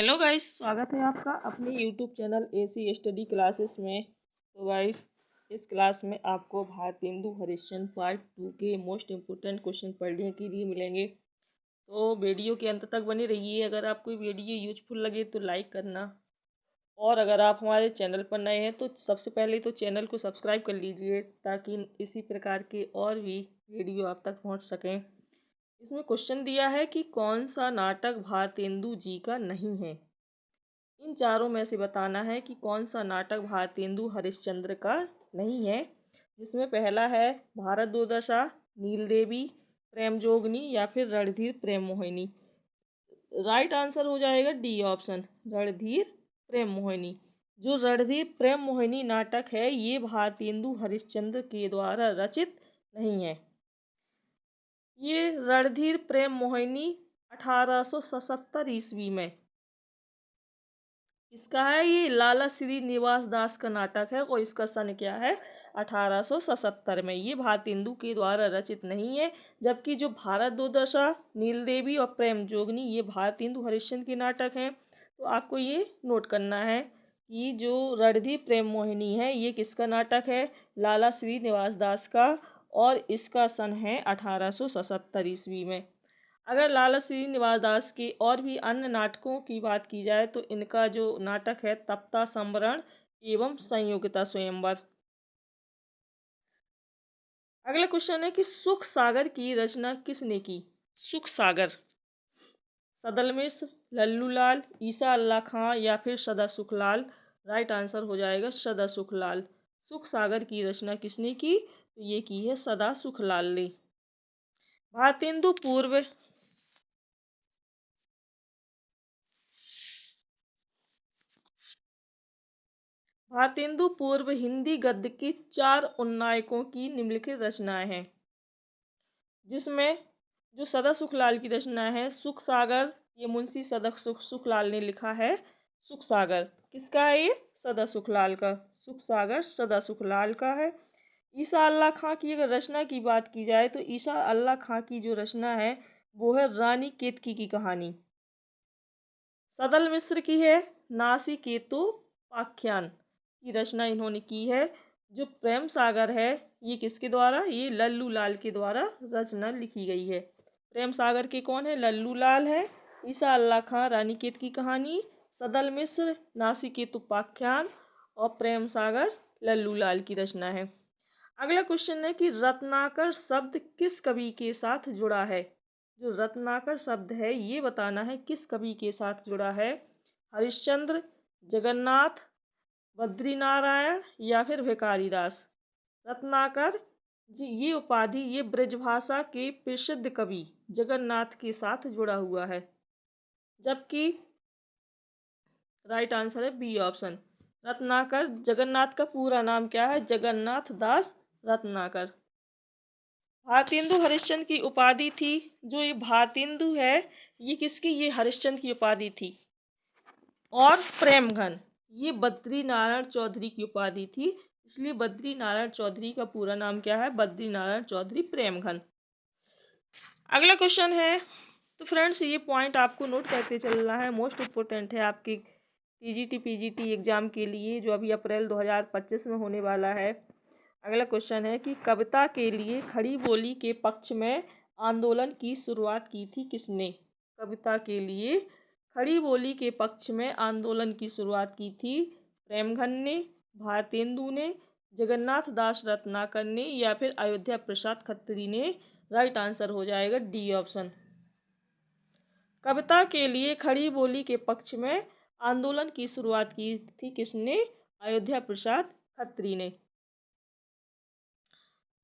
Hello guys, स्वागत है आपका अपने YouTube channel AC study classes में। तो गाइस, इस क्लास में आपको भारतेंदु हरिश्चंद्र पार्ट 2 के मोस्ट इम्पोर्टेंट क्वेश्चन पढ़ने के लिए मिलेंगे। तो वीडियो के अंत तक बने रहिए। अगर आपको वीडियो यूजफुल लगे तो लाइक करना, और अगर आप हमारे चैनल पर नए हैं तो सबसे पहले तो चैनल को सब्सक्राइब कर लीजिए, ताकि इसी प्रकार के और भी वीडियो आप तक पहुँच सकें। इसमें क्वेश्चन दिया है कि कौन सा नाटक भारतेंदु जी का नहीं है। इन चारों में से बताना है कि कौन सा नाटक भारतेंदु हरिश्चंद्र का नहीं है। जिसमें पहला है भारत दुर्दशा, नील देवी, प्रेम जोगनी या फिर रणधीर प्रेम मोहिनी। राइट आंसर हो जाएगा डी ऑप्शन, रणधीर प्रेम मोहिनी। जो रणधीर प्रेम मोहिनी नाटक है ये भारतेंदु हरिश्चंद्र के द्वारा रचित नहीं है। ये रणधीर प्रेम मोहिनी 1877 ईस्वी में इसका है। ये लाला श्रीनिवास दास का नाटक है और इसका सन क्या है, 1877 में। ये भारतेंदु के द्वारा रचित नहीं है। जबकि जो भारत दुर्दशा, नील देवी और प्रेम जोगनी ये भारतेंदु हरिश्चंद्र के नाटक हैं। तो आपको ये नोट करना है कि जो रणधीर प्रेम मोहिनी है ये किसका नाटक है, लाला श्रीनिवास दास का, और इसका सन है 1877 ईस्वी में। अगर लाला श्रीनिवास दास के और भी अन्य नाटकों की बात की जाए तो इनका जो नाटक है तप्ता संवरण एवं संयोगिता स्वयंवर। अगला क्वेश्चन है कि सुख सागर की रचना किसने की। सुख सागर सदल मिश्र, लल्लू लाल, ईसा अल्लाह खां या फिर सदा सुखलाल। राइट आंसर हो जाएगा सदा सुखलाल। सुख सागर की रचना किसने की, तो ये की है सदा सुखलाल ने। भारतेंदु पूर्व भारतेंदु पूर्व हिंदी गद्य की 4 उन्नायकों की निम्नलिखित रचनाएं हैं। जिसमें जो सदा सुखलाल की रचना है सुख सागर, ये मुंशी सदा सुखलाल ने लिखा है। सुख सागर किसका है, ये सदा सुखलाल का। सुख सागर सदा सुखलाल का है। ईसा अल्लाह खां की अगर रचना की बात की जाए तो ईसा अल्लाह खां की जो रचना है वो है रानी केतकी की कहानी। सदल मिश्र की है नासिकेतु पाख्यान की रचना इन्होंने की है। जो प्रेम सागर है ये किसके द्वारा, ये लल्लू लाल के द्वारा रचना लिखी गई है। प्रेम सागर के कौन है, लल्लू लाल है। ईसा अल्लाह खां रानीकेत की कहानी, सदल मिश्र नासिकेतु पाख्यान, और प्रेम सागर लल्लू लाल की रचना है। अगला क्वेश्चन है कि रत्नाकर शब्द किस कवि के साथ जुड़ा है। जो रत्नाकर शब्द है ये बताना है किस कवि के साथ जुड़ा है। हरिश्चंद्र, जगन्नाथ, बद्रीनारायण या फिर भिखारी दास। रत्नाकर जी ये उपाधि ये ब्रजभाषा के प्रसिद्ध कवि जगन्नाथ के साथ जुड़ा हुआ है। जबकि राइट आंसर है बी ऑप्शन, रत्नाकर। जगन्नाथ का पूरा नाम क्या है, जगन्नाथ दास रत्नाकर। भारतेंदु हरिश्चंद्र की उपाधि थी, जो ये भारतेंदु है ये किसकी, ये हरिश्चंद्र की उपाधि थी। और प्रेमघन ये बद्री नारायण चौधरी की उपाधि थी, इसलिए बद्री नारायण चौधरी का पूरा नाम क्या है, बद्री नारायण चौधरी प्रेमघन। अगला क्वेश्चन है, तो फ्रेंड्स ये पॉइंट आपको नोट करके चलना है, मोस्ट इम्पोर्टेंट है आपकी टीजीटी पीजीटी एग्जाम के लिए, जो अभी अप्रैल 2025 में होने वाला है। अगला क्वेश्चन है कि कविता के लिए खड़ी बोली के पक्ष में आंदोलन की शुरुआत की थी किसने। कविता के लिए खड़ी बोली के पक्ष में आंदोलन की शुरुआत की थी प्रेमघन ने, भारतेंदु ने, जगन्नाथ दास रत्नाकर ने या फिर अयोध्या प्रसाद खत्री ने। राइट आंसर हो जाएगा डी ऑप्शन। कविता के लिए खड़ी बोली के पक्ष में आंदोलन की शुरुआत की थी किसने, अयोध्या प्रसाद खत्री ने।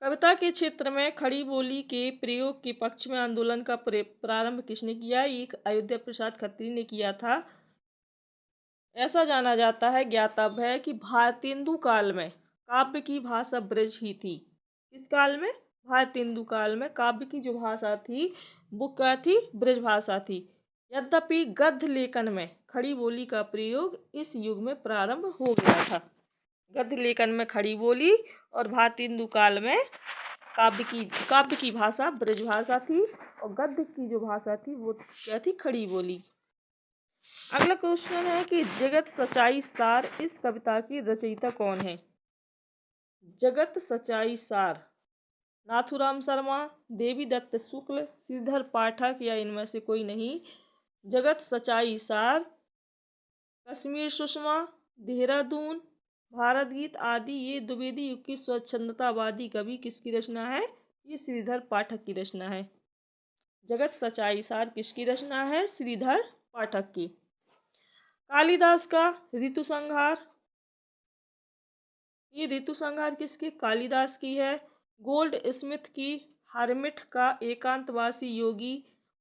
कविता के क्षेत्र में खड़ी बोली के प्रयोग के पक्ष में आंदोलन का प्रारंभ किसने किया, ये अयोध्या प्रसाद खत्री ने किया था। ऐसा जाना जाता है, ज्ञातव्य है कि भारतेंदु काल में काव्य की भाषा ब्रज ही थी। किस काल में, भारतेंदु काल में काव्य की जो भाषा थी वो क्या थी, ब्रज भाषा थी। यद्यपि गद्य लेखन में खड़ी बोली का प्रयोग इस युग में प्रारंभ हो गया था। गद्य लेखन में खड़ी बोली और भारतेंदु काल में काव्य की भाषा ब्रज भाषा थी, और गद्य की जो भाषा थी वो क्या थी, खड़ी बोली। अगला क्वेश्चन है कि जगत सच्चाई सार इस कविता की रचयिता कौन है? जगत सच्चाई सार नाथूराम शर्मा, देवी दत्त शुक्ल, श्रीधर पाठक या इनमें से कोई नहीं। जगत सच्चाई सार कश्मीर सुषमा, देहरादून, भारत गीत आदि ये द्विवेदी युग की स्वच्छंदतावादी कवि किसकी रचना है? ये श्रीधर पाठक की रचना है। जगत सच्चाई सार किसकी रचना है? श्रीधर पाठक की। कालिदास का ऋतु संहार, ये ऋतु संहार किसकी? कालिदास की है। गोल्ड स्मिथ की हरमिट का एकांतवासी योगी,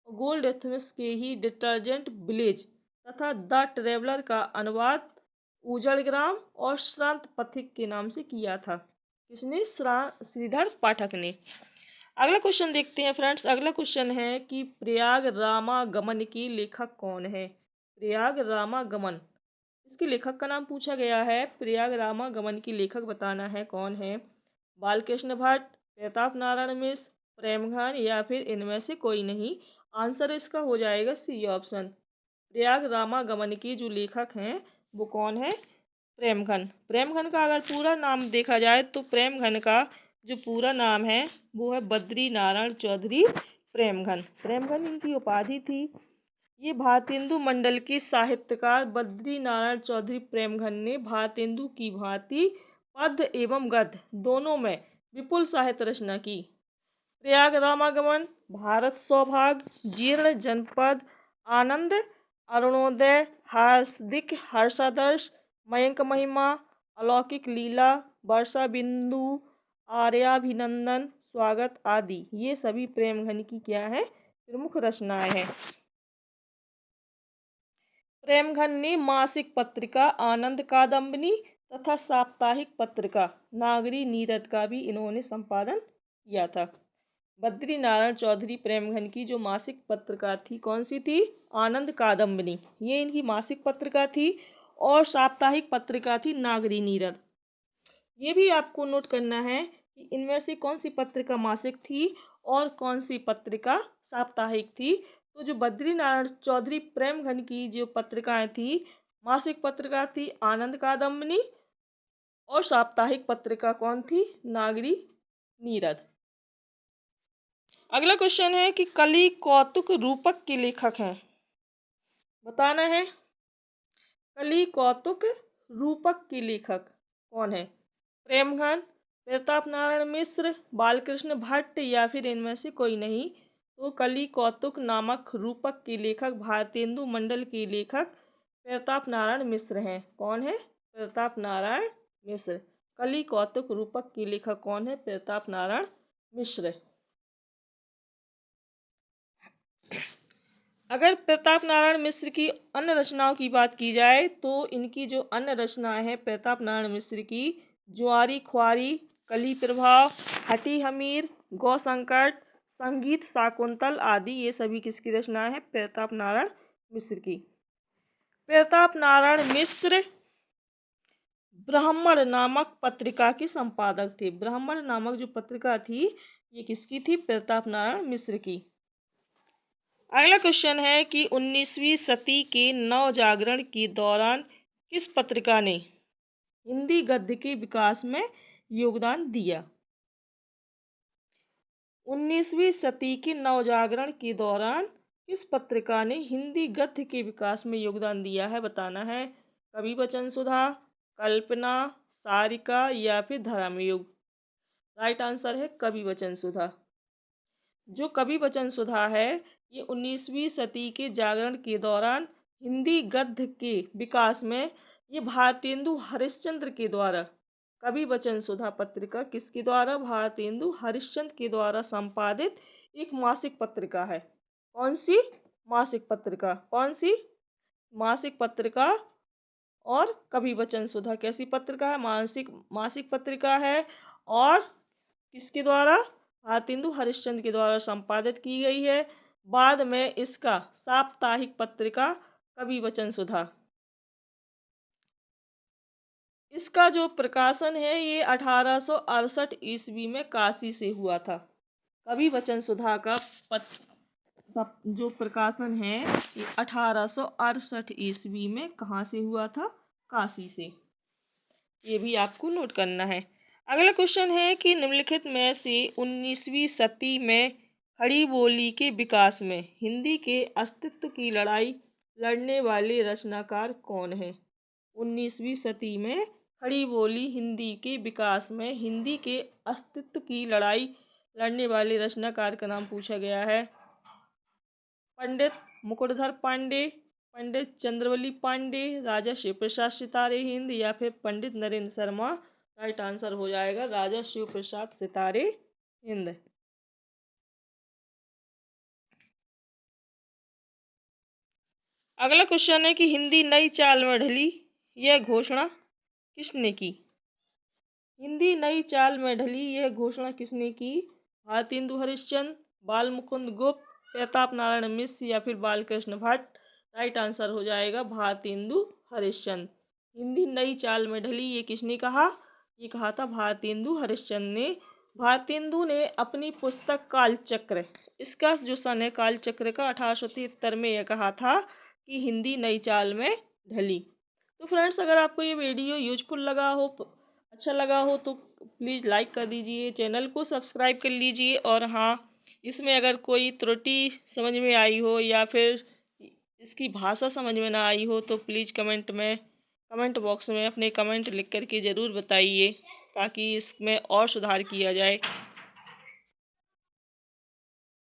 गोल्ड स्मिथ के ही डिटर्जेंट विलेज तथा द ट्रेवलर का अनुवाद उजड़ ग्राम और श्रांत पथिक के नाम से किया था। किसने? श्रीधर पाठक ने। अगला क्वेश्चन देखते हैं फ्रेंड्स। अगला क्वेश्चन है कि प्रयाग रामागमन की लेखक कौन है? प्रयाग रामागमन, इसके लेखक का नाम पूछा गया है। प्रयाग रामागमन की लेखक बताना है कौन है? बालकृष्ण भट्ट, प्रताप नारायण मिश्र, प्रेमघन या फिर इनमें से कोई नहीं। आंसर इसका हो जाएगा सी ऑप्शन। प्रयाग रामागमन की जो लेखक हैं वो कौन है? प्रेमघन। प्रेमघन का अगर पूरा नाम देखा जाए तो प्रेमघन का जो पूरा नाम है वो है बद्री नारायण चौधरी प्रेमघन। प्रेमघन इनकी उपाधि थी। ये भारतेंदु मंडल के साहित्यकार बद्री नारायण चौधरी प्रेमघन ने भारतेंदु की भांति पद्य एवं गद्य दोनों में विपुल साहित्य रचना की। प्रयाग रामागमन, भारत सौभाग, जीर्ण जनपद, आनंद, अरुणोदय, हार्दिक हर्षादर्श, मयंक महिमा, अलौकिक लीला, वर्षा बिंदु, आर्याभिनंदन, स्वागत आदि ये सभी प्रेमघन की क्या है? प्रमुख रचनाएं हैं। प्रेमघन ने मासिक पत्रिका आनंद कादम्बिनी तथा साप्ताहिक पत्रिका नागरी नीरद का भी इन्होंने संपादन किया था। बद्री नारायण चौधरी प्रेमघन की जो मासिक पत्रिका थी कौन सी थी? आनंद कादम्बिनी, ये इनकी मासिक पत्रिका थी। और साप्ताहिक पत्रिका थी नागरी नीरद। ये भी आपको नोट करना है कि इनमें से कौन सी पत्रिका मासिक थी और कौन सी पत्रिका साप्ताहिक थी। तो जो बद्री नारायण चौधरी प्रेमघन की जो पत्रिकाएं थी, मासिक पत्रिका थी आनंद कादम्बिनी और साप्ताहिक पत्रिका कौन थी? नागरी नीरद। अगला क्वेश्चन है कि कलि कौतुक रूपक के लेखक हैं, बताना है। कलि कौतुक रूपक के लेखक कौन है? प्रेमघन, प्रताप नारायण मिश्र, बालकृष्ण भट्ट या फिर इनमें से कोई नहीं। तो कलि कौतुक नामक रूपक के लेखक भारतेंदु मंडल के लेखक प्रताप नारायण मिश्र हैं। कौन है? प्रताप नारायण मिश्र। कलि कौतुक रूपक के लेखक कौन है? प्रताप नारायण मिश्र। अगर प्रताप नारायण मिश्र की अन्य रचनाओं की बात की जाए तो इनकी जो अन्य रचनाएं हैं प्रताप नारायण मिश्र की, ज्वारी ख्वारी, कली प्रभाव, हटी हमीर, गौ संकट, संगीत शाकुंतल आदि ये सभी किसकी रचनाएं हैं? प्रताप नारायण मिश्र की। प्रताप नारायण मिश्र ब्राह्मण नामक पत्रिका के संपादक थे। ब्राह्मण नामक जो पत्रिका थी ये किसकी थी? प्रताप नारायण मिश्र की। अगला क्वेश्चन है कि 19वीं सदी के नव जागरण के दौरान किस पत्रिका ने हिंदी गद्य के विकास में योगदान दिया? 19वीं सदी के नवजागरण के दौरान किस पत्रिका ने हिंदी गद्य के विकास में योगदान दिया है? बताना है। कवि वचन सुधा, कल्पना, सारिका या फिर धर्मयुग। राइट आंसर है कवि वचन सुधा। जो कवि वचन सुधा है ये 19वीं सदी के जागरण के दौरान हिंदी गद्य के विकास में ये भारतेंदु हरिश्चंद्र के द्वारा, कवि वचन सुधा पत्रिका किसके द्वारा? भारतेंदु हरिश्चंद्र के द्वारा संपादित एक मासिक पत्रिका है। कौन सी मासिक पत्रिका? कौन सी मासिक पत्रिका? और कवि वचन सुधा कैसी पत्रिका है? मासिक पत्रिका है। और किसके द्वारा? भारतेंदु हरिश्चंद्र के द्वारा संपादित की गई है। बाद में इसका साप्ताहिक पत्रिका कवि वचन सुधा। इसका जो प्रकाशन है ये 1868 ईस्वी में काशी से हुआ था। कवि वचन सुधा का सब जो प्रकाशन है ये 1868 ईस्वी में कहाँ से हुआ था? काशी से। ये भी आपको नोट करना है। अगला क्वेश्चन है कि निम्नलिखित में से 19वीं सदी में खड़ी बोली के विकास में हिंदी के अस्तित्व की लड़ाई लड़ने वाले रचनाकार कौन है? 19वीं सदी में खड़ी बोली हिंदी के विकास में हिंदी के अस्तित्व की लड़ाई लड़ने वाले रचनाकार का नाम पूछा गया है। पंडित मुकुटधर पांडे, पंडित चंद्रवली पांडे, राजा शिव प्रसाद सितारे हिंद या फिर पंडित नरेंद्र शर्मा। राइट आंसर हो जाएगा राजा शिव प्रसाद सितारे हिंद। अगला क्वेश्चन है कि हिंदी नई चाल में ढली, यह घोषणा किसने की? हिंदी नई चाल में ढली यह घोषणा किसने की? भारतेंदु हरिश्चंद्र, बाल मुकुंद गुप्त, प्रताप नारायण मिश्र या फिर बालकृष्ण भट्ट। राइट आंसर हो जाएगा भारतेंदु हरिश्चंद्र। हिंदी नई चाल में ढली ये किसने कहा? ये कहा था भारतेंदु हरिश्चंद्र ने। भारतेंदु ने अपनी पुस्तक कालचक्र, इसका जो सन है कालचक्र का 1873 में यह कहा था कि हिंदी नई चाल में ढली। तो फ्रेंड्स, अगर आपको ये वीडियो यूजफुल लगा हो, अच्छा लगा हो तो प्लीज़ लाइक कर दीजिए, चैनल को सब्सक्राइब कर लीजिए। और हाँ, इसमें अगर कोई त्रुटि समझ में आई हो या फिर इसकी भाषा समझ में ना आई हो तो प्लीज़ कमेंट बॉक्स में अपने कमेंट लिख कर के ज़रूर बताइए ताकि इसमें और सुधार किया जाए।